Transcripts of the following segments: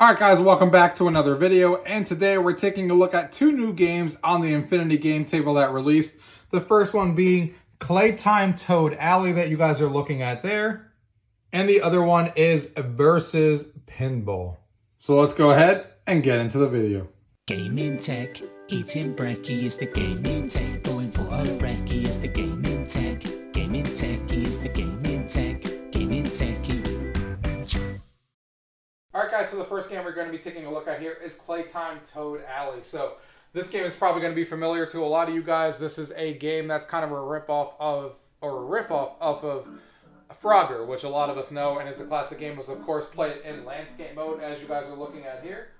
Alright guys, welcome back to another video, and today we're taking a look at two new games on the Infinity game table that released. The first one being Playtime Toad Alley that you guys are looking at there. And the other one is Versus Pinball. So let's go ahead and get into the video. Gaming tech, eating brekkie is the gaming tech. Going for a brekkie is the gaming tech. Gaming tech is the gaming tech. Gaming techie. Alright guys, so the first game we're going to be taking a look at here is Playtime Toad Alley. So this game is probably going to be familiar to a lot of you guys. This is a game that's kind of a rip-off of Frogger, which a lot of us know, and is a classic game. Was of course played in landscape mode, as you guys are looking at here.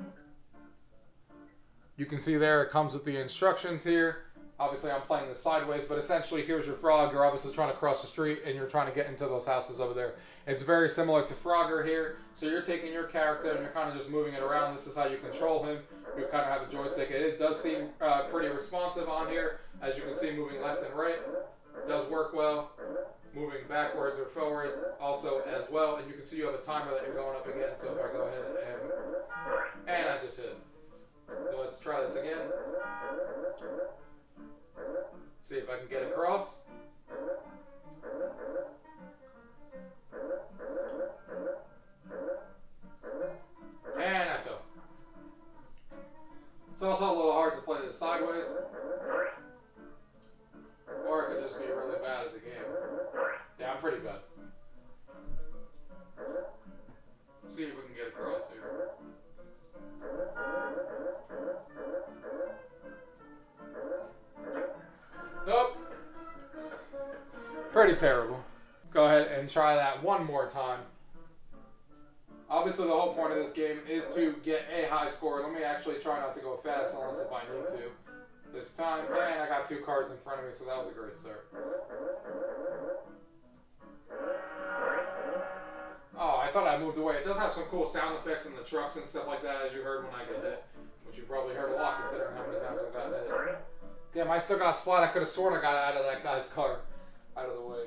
You can see there it comes with the instructions here. Obviously I'm playing this sideways, but essentially here's your frog. You're obviously trying to cross the street and you're trying to get into those houses over there. It's very similar to Frogger here. So you're taking your character and you're kind of just moving it around. This is how you control him. You kind of have a joystick. It does seem pretty responsive on here. As you can see, moving left and right. It does work well. Moving backwards or forward also as well. And you can see you have a timer that you're going up again. So if I go ahead and I just hit. So let's try this again. See if I can get across. And I fell. It's also a little hard to play this sideways. Or it could just be really bad at the game. Yeah, I'm pretty bad. See if we can get across here. Nope. Pretty terrible. Go ahead and try that one more time. Obviously the whole point of this game is to get a high score. Let me actually try not to go fast unless if I need to. This time, and I got two cars in front of me, so that was a great start. Oh, I thought I moved away. It does have some cool sound effects in the trucks and stuff like that, as you heard when I got hit. Which you've probably heard a lot considering how many times I've gotten hit. Damn, I still got splat. I could have sworn I got out of that guy's car. Out of the way.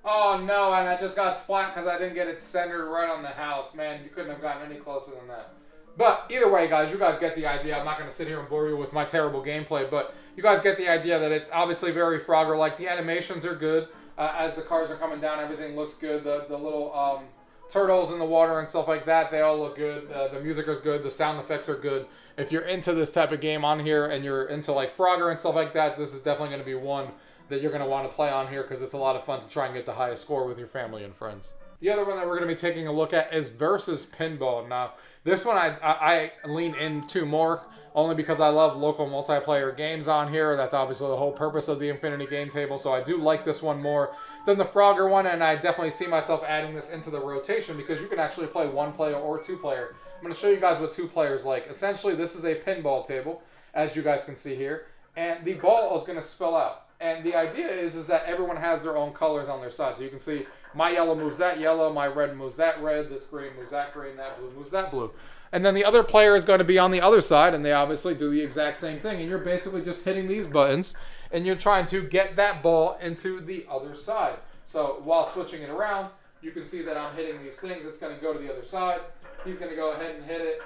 Oh no, and I just got splat because I didn't get it centered right on the house. Man, you couldn't have gotten any closer than that. But either way, guys, you guys get the idea. I'm not going to sit here and bore you with my terrible gameplay, but you guys get the idea that it's obviously very Frogger-like. The animations are good. As the cars are coming down, everything looks good. The little turtles in the water and stuff like that, they all look good. The music is good. The sound effects are good. If you're into this type of game on here and you're into like Frogger and stuff like that, this is definitely going to be one that you're going to want to play on here because it's a lot of fun to try and get the highest score with your family and friends. The other one that we're going to be taking a look at is Versus Pinball. Now, this one I lean into more only because I love local multiplayer games on here. That's obviously the whole purpose of the Infinity game table, so I do like this one more than the Frogger one, and I definitely see myself adding this into the rotation because you can actually play one player or two player. I'm going to show you guys what two players like. Essentially, this is a pinball table, as you guys can see here, and the ball is going to spill out. And the idea is that everyone has their own colors on their side. So you can see my yellow moves that yellow, my red moves that red, this green moves that green, that blue moves that blue. And then the other player is going to be on the other side, and they obviously do the exact same thing. And you're basically just hitting these buttons, and you're trying to get that ball into the other side. So while switching it around, you can see that I'm hitting these things. It's going to go to the other side. He's going to go ahead and hit it,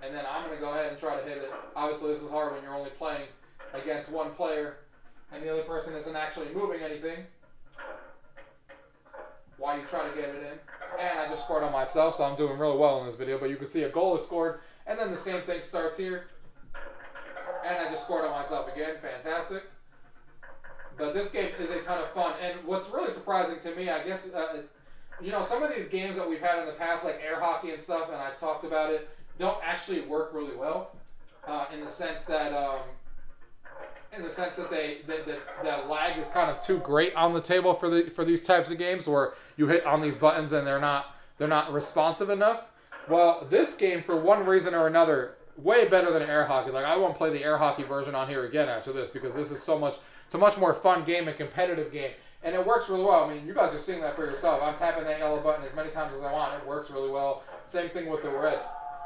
and then I'm going to go ahead and try to hit it. Obviously, this is hard when you're only playing against one player, and the other person isn't actually moving anything while you try to get it in. And I just scored on myself, so I'm doing really well in this video. But you can see a goal is scored, and then the same thing starts here. And I just scored on myself again. Fantastic. But this game is a ton of fun. And what's really surprising to me, I guess, you know, some of these games that we've had in the past, like air hockey and stuff, and I've talked about it, don't actually work really well in the sense that... the lag is kind of too great on the table for these types of games where you hit on these buttons and they're not responsive enough. Well, this game, for one reason or another, way better than air hockey. Like, I won't play the air hockey version on here again after this because this is it's a much more fun game, a competitive game. And it works really well. I mean, you guys are seeing that for yourself. I'm tapping that yellow button as many times as I want. It works really well. Same thing with the red.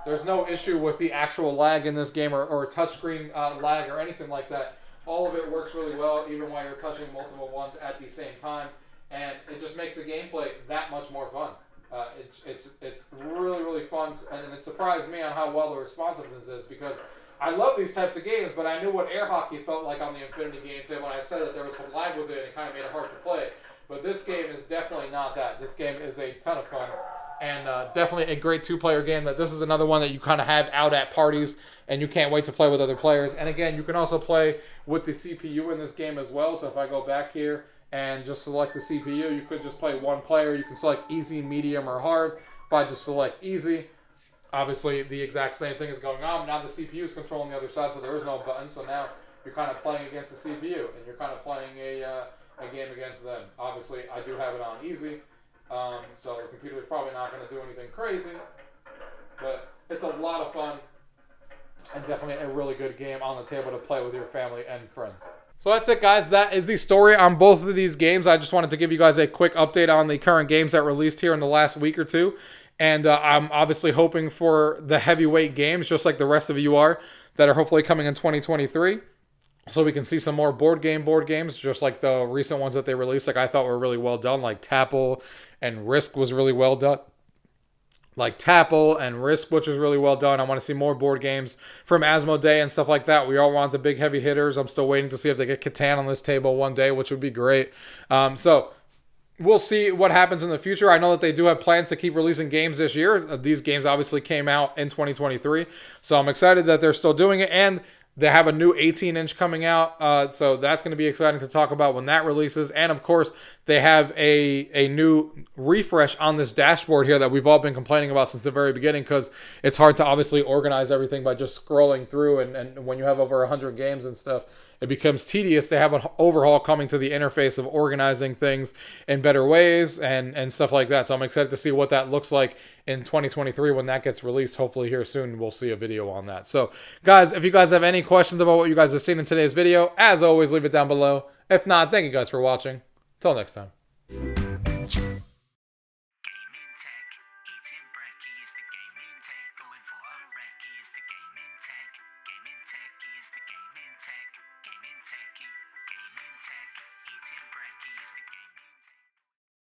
There's no issue with the actual lag in this game or touchscreen lag or anything like that. All of it works really well, even while you're touching multiple ones at the same time. And it just makes the gameplay that much more fun. It's really, really fun. And it surprised me on how well the responsiveness is, because I love these types of games, but I knew what air hockey felt like on the Infinity game table when I said that there was some lag with it and it kind of made it hard to play. But this game is definitely not that. This game is a ton of fun and definitely a great two-player game. That this is another one that you kind of have out at parties and you can't wait to play with other players. And again, you can also play with the CPU in this game as well. So if I go back here and just select the CPU, you could just play one player. You can select easy, medium, or hard. If I just select easy, obviously, the exact same thing is going on. Now the CPU is controlling the other side, so there is no button. So now you're kind of playing against the CPU, and you're kind of playing a game against them. Obviously, I do have it on easy, so the computer is probably not going to do anything crazy. But it's a lot of fun, and definitely a really good game on the table to play with your family and friends. So that's it, guys. That is the story on both of these games. I just wanted to give you guys a quick update on the current games that released here in the last week or two. And I'm obviously hoping for the heavyweight games, just like the rest of you are, that are hopefully coming in 2023. So we can see some more board games, just like the recent ones that they released. Like I thought were really well done, like Tapple and Risk was really well done. Like Tapple and Risk, which is really well done. I want to see more board games from Asmodee and stuff like that. We all want the big heavy hitters. I'm still waiting to see if they get Catan on this table one day, which would be great. So we'll see what happens in the future. I know that they do have plans to keep releasing games this year. These games obviously came out in 2023. So I'm excited that they're still doing it. And they have a new 18-inch coming out. So that's going to be exciting to talk about when that releases. And, of course, they have a new refresh on this dashboard here that we've all been complaining about since the very beginning, because it's hard to obviously organize everything by just scrolling through. And when you have over 100 games and stuff, it becomes tedious. They have an overhaul coming to the interface of organizing things in better ways and stuff like that. So I'm excited to see what that looks like in 2023 when that gets released. Hopefully here soon we'll see a video on that. So guys, if you guys have any questions about what you guys have seen in today's video, as always, leave it down below. If not, thank you guys for watching. Until next time.